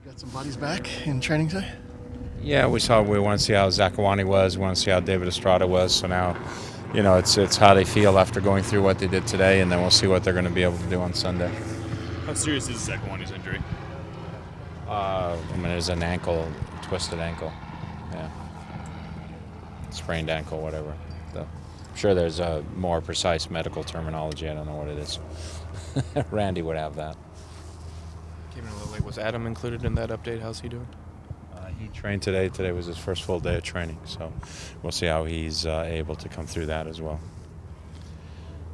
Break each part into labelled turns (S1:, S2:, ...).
S1: Got some bodies back in training today?
S2: Yeah, we want to see how Zakawani was. We want to see how David Estrada was. So now, it's how they feel after going through what they did today, and then we'll see what they're going to be able to do on Sunday.
S3: How serious is Zakawani's injury?
S2: There's an ankle, twisted ankle. Yeah, sprained ankle, whatever. I'm sure there's a more precise medical terminology. I don't know what it is. Randy would have that.
S4: Came in a little late. Was Adam included in that update? How's he doing?
S2: He trained today. Today was his first full day of training, so we'll see how he's able to come through that as well.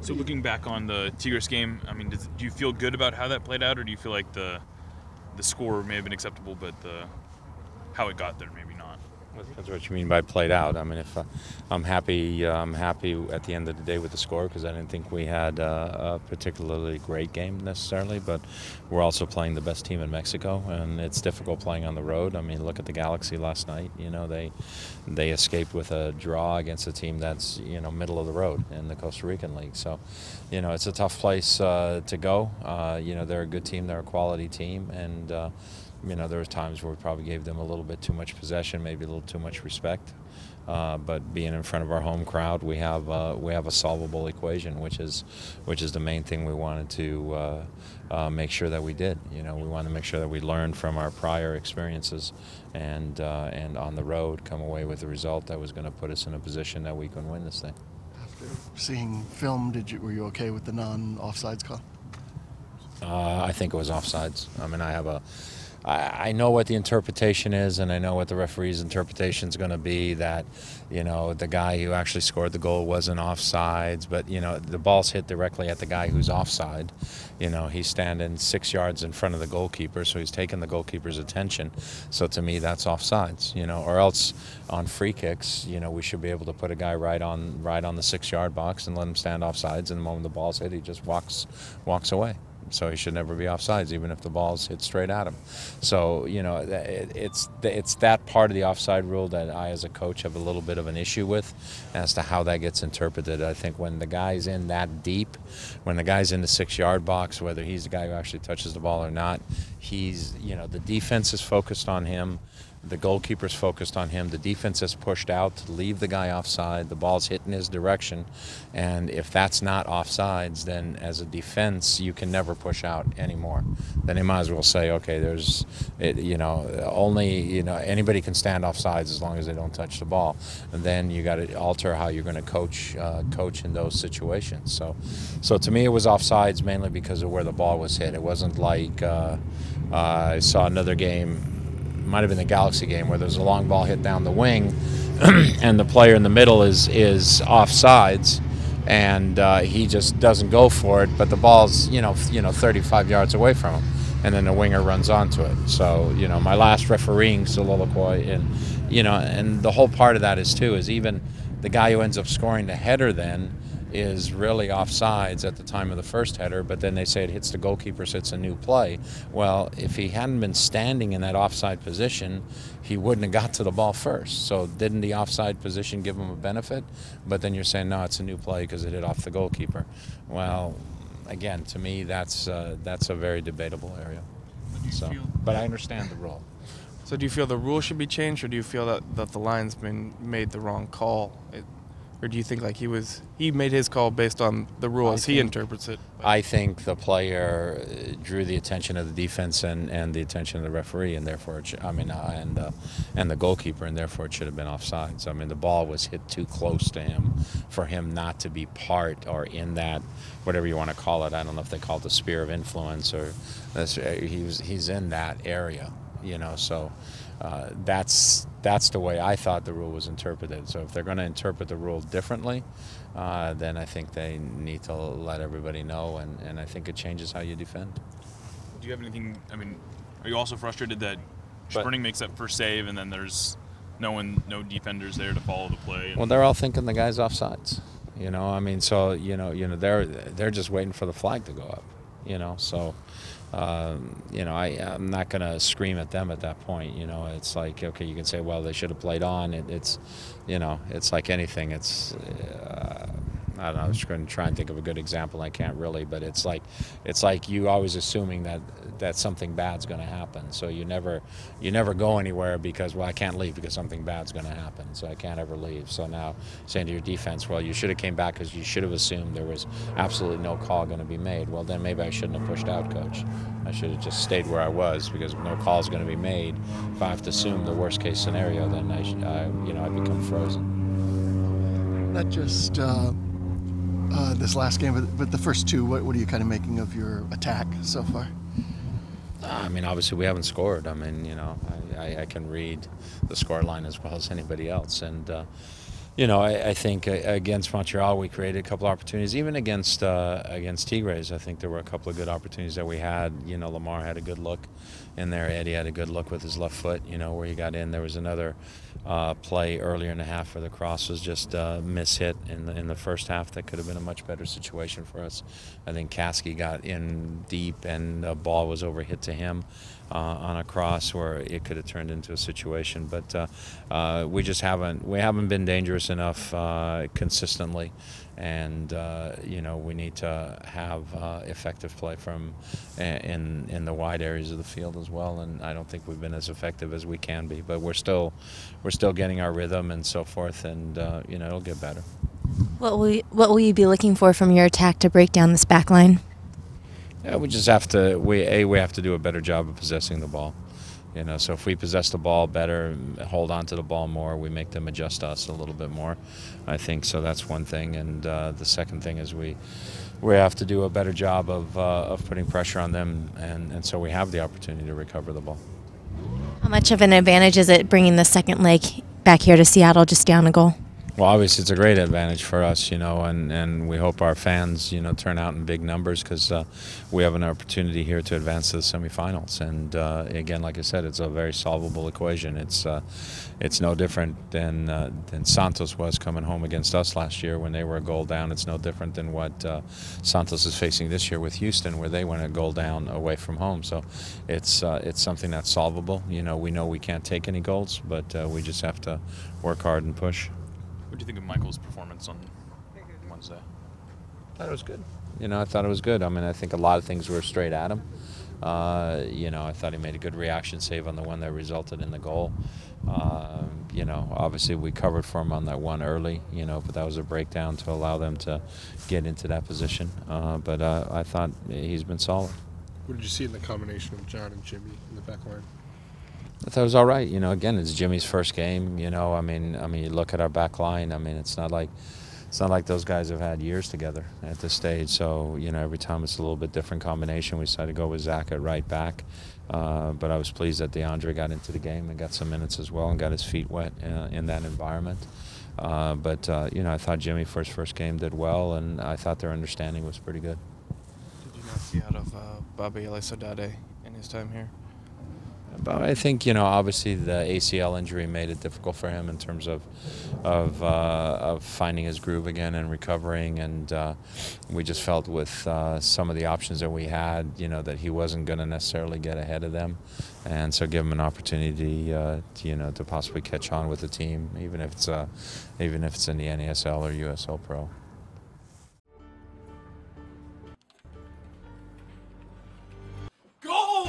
S3: So looking back on the Tigres game, I mean, do you feel good about how that played out, or do you feel like the score may have been acceptable, but how it got there maybe not?
S2: That's what you mean by played out. I mean, if I'm happy at the end of the day with the score because I didn't think we had a particularly great game necessarily, but we're also playing the best team in Mexico, and it's difficult playing on the road. I mean, look at the Galaxy last night. They escaped with a draw against a team that's middle of the road in the Costa Rican League. So, it's a tough place to go. They're a good team. They're a quality team, and there were times where we probably gave them a little bit too much possession, maybe a little too much respect. But being in front of our home crowd, we have a solvable equation, which is the main thing we wanted to make sure that we did. We wanted to make sure that we learned from our prior experiences, and on the road come away with a result that was going to put us in a position that we can win this thing.
S1: After seeing film, were you okay with the non-offsides call?
S2: I think it was offsides. I mean, I know what the interpretation is, and I know what the referee's interpretation is going to be, that, the guy who actually scored the goal wasn't offsides, but, the ball's hit directly at the guy who's offside. He's standing 6 yards in front of the goalkeeper, so he's taking the goalkeeper's attention. So to me, that's offsides, or else on free kicks, we should be able to put a guy right on the 6-yard box and let him stand offsides, and the moment the ball's hit, he just walks away. So he should never be offsides, even if the ball's hit straight at him. So, it's that part of the offside rule that I, as a coach, have a little bit of an issue with as to how that gets interpreted. I think when the guy's in that deep, when the guy's in the 6-yard box, whether he's the guy who actually touches the ball or not, the defense is focused on him. The goalkeeper's focused on him. The defense is pushed out to leave the guy offside. The ball's hit in his direction. And if that's not offsides, then as a defense, you can never push out anymore. Then you might as well say, okay, anybody can stand offsides as long as they don't touch the ball. And then you got to alter how you're going to coach in those situations. So to me, it was offsides mainly because of where the ball was hit. It wasn't like I saw another game, might have been the Galaxy game, where there's a long ball hit down the wing and the player in the middle is offsides, and he just doesn't go for it, but the ball's 35 yards away from him, and then the winger runs onto it. So my last refereeing soliloquy, and the whole part of that is even the guy who ends up scoring the header then is really offsides at the time of the first header, but then they say it hits the goalkeeper, so it's a new play. Well, if he hadn't been standing in that offside position, he wouldn't have got to the ball first. So didn't the offside position give him a benefit? But then you're saying, no, it's a new play because it hit off the goalkeeper. Well, again, to me, that's a very debatable area. But I understand the rule.
S4: So do you feel the rule should be changed, or do you feel that the linesman made the wrong call? Or do you think he made his call based on the rule as he interprets it?
S2: I think the player drew the attention of the defense and the attention of the referee, and therefore and the goalkeeper, and therefore it should have been offsides. I mean, the ball was hit too close to him for him not to be part or in that, whatever you want to call it. I don't know if they call it the sphere of influence, or he's in that area, So that's the way I thought the rule was interpreted. So if they're going to interpret the rule differently, then I think they need to let everybody know, and I think it changes how you defend.
S3: Do you have anything? I mean, are you also frustrated that Spurning makes that first save, and then there's no defenders there to follow the play?
S2: Well, they're all thinking the guy's offsides. I mean, so they're just waiting for the flag to go up. So. I'm not going to scream at them at that point. It's like, okay, you can say, well, they should have played on. It's like anything. I don't know. I was going to try and think of a good example. I can't really, but it's like you always assuming that something bad's going to happen. So you never go anywhere because, well, I can't leave because something bad's going to happen. So I can't ever leave. So now saying to your defense, well, you should have came back because you should have assumed there was absolutely no call going to be made. Well, then maybe I shouldn't have pushed out, coach. I should have just stayed where I was because no call is going to be made. If I have to assume the worst case scenario, then I become frozen.
S1: Not just this last game, but the first two. What are you kind of making of your attack so far?
S2: I mean, obviously we haven't scored. I mean, I can read the score line as well as anybody else, and I think against Montreal we created a couple opportunities. Even against Tigres, I think there were a couple of good opportunities that we had. Lamar had a good look in there. Eddie had a good look with his left foot, where he got in. There was another play earlier in the half where the cross was just mishit in the first half. That could have been a much better situation for us. I think Kasky got in deep and the ball was overhit to him on a cross where it could have turned into a situation. But we haven't been dangerous enough consistently. And we need to have effective play from in the wide areas of the field as well. And I don't think we've been as effective as we can be. But we're still getting our rhythm and so forth. And it'll get better.
S5: What will you be looking for from your attack to break down this back line?
S2: Yeah, we just have to. We have to do a better job of possessing the ball. So if we possess the ball better, hold on to the ball more, we make them adjust us a little bit more, I think. So that's one thing. And the second thing is we have to do a better job of putting pressure on them, and so we have the opportunity to recover the ball.
S5: How much of an advantage is it bringing the second leg back here to Seattle just down a goal?
S2: Well, obviously it's a great advantage for us, and we hope our fans, turn out in big numbers because we have an opportunity here to advance to the semifinals. And again, like I said, it's a very solvable equation. It's no different than Santos was coming home against us last year when they were a goal down. It's no different than what Santos is facing this year with Houston, where they went a goal down away from home. So it's something that's solvable. We know we can't take any goals, but we just have to work hard and push.
S3: What do you think of Michael's performance on Wednesday?
S2: I thought it was good. I thought it was good. I mean, I think a lot of things were straight at him. I thought he made a good reaction save on the one that resulted in the goal. Obviously we covered for him on that one early, but that was a breakdown to allow them to get into that position. But I thought he's been solid.
S6: What did you see in the combination of John and Jimmy in the back line?
S2: I thought it was all right. Again, it's Jimmy's first game. I mean, you look at our back line. I mean, it's not like those guys have had years together at this stage. So every time it's a little bit different combination. We decided to go with Zach at right back. But I was pleased that DeAndre got into the game and got some minutes as well and got his feet wet in that environment. But I thought Jimmy for his first game did well, and I thought their understanding was pretty good.
S4: Did you not see out of Bobby Elisodade in his time here?
S2: But I think obviously the ACL injury made it difficult for him in terms of finding his groove again and recovering, and we just felt with some of the options that we had, that he wasn't going to necessarily get ahead of them, and so give him an opportunity, to possibly catch on with the team, even if it's in the NASL or USL Pro.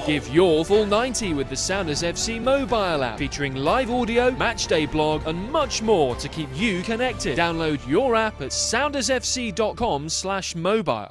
S7: Give your full 90 with the Sounders FC mobile app, featuring live audio, matchday blog, and much more to keep you connected. Download your app at soundersfc.com/mobile.